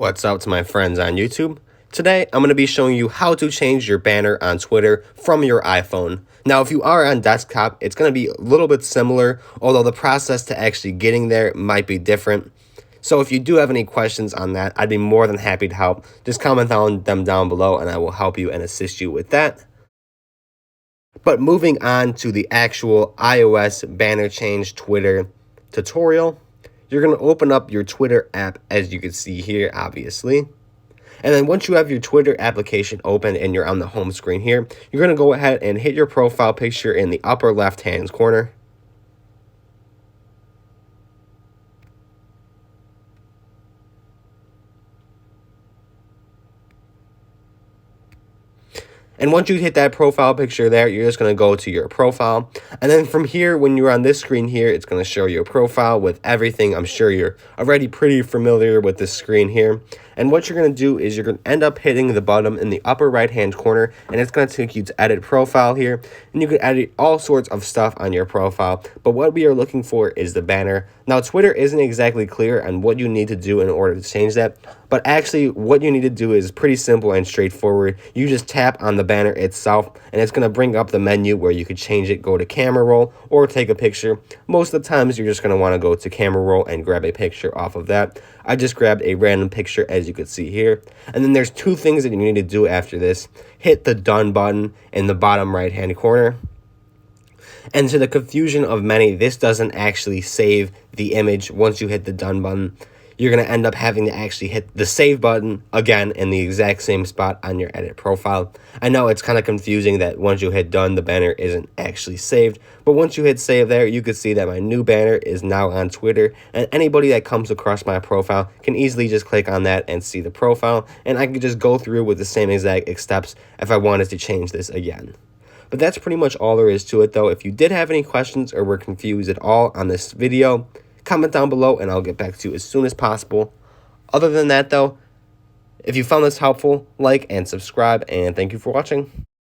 What's up to my friends on YouTube? Today, I'm going to be showing you how to change your banner on Twitter from your iPhone. Now, if you are on desktop, it's going to be a little bit similar, although the process to actually getting there might be different. So if you do have any questions on that, I'd be more than happy to help. Just comment on them down below and I will help you and assist you with that. But moving on to the actual iOS banner change Twitter tutorial. You're going to open up your Twitter app, as you can see here, obviously. And then once you have your Twitter application open and you're on the home screen here, you're going to go ahead and hit your profile picture in the upper left-hand corner. And once you hit that profile picture there, you're just going to go to your profile. And then from here, when you're on this screen here, it's going to show your profile with everything. I'm sure you're already pretty familiar with this screen here. And what you're going to do is you're going to end up hitting the button in the upper right-hand corner, and it's going to take you to edit profile here. And you can edit all sorts of stuff on your profile. But what we are looking for is the banner. Now, Twitter isn't exactly clear on what you need to do in order to change that. But actually, what you need to do is pretty simple and straightforward. You just tap on the banner itself, and it's going to bring up the menu where you could change it, go to camera roll, or take a picture. Most of the times, you're just going to want to go to camera roll and grab a picture off of that. I just grabbed a random picture, as you could see here. And then there's two things that you need to do after this. Hit the done button in the bottom right-hand corner. And to the confusion of many, this doesn't actually save the image once you hit the done button. You're going to end up having to actually hit the save button again in the exact same spot on your edit profile. I know it's kind of confusing that once you hit done, the banner isn't actually saved. But once you hit save there, you can see that my new banner is now on Twitter. And anybody that comes across my profile can easily just click on that and see the profile. And I can just go through with the same exact steps if I wanted to change this again. But that's pretty much all there is to it, though. If you did have any questions or were confused at all on this video, comment down below and I'll get back to you as soon as possible. Other than that, though, if you found this helpful, like and subscribe, and thank you for watching.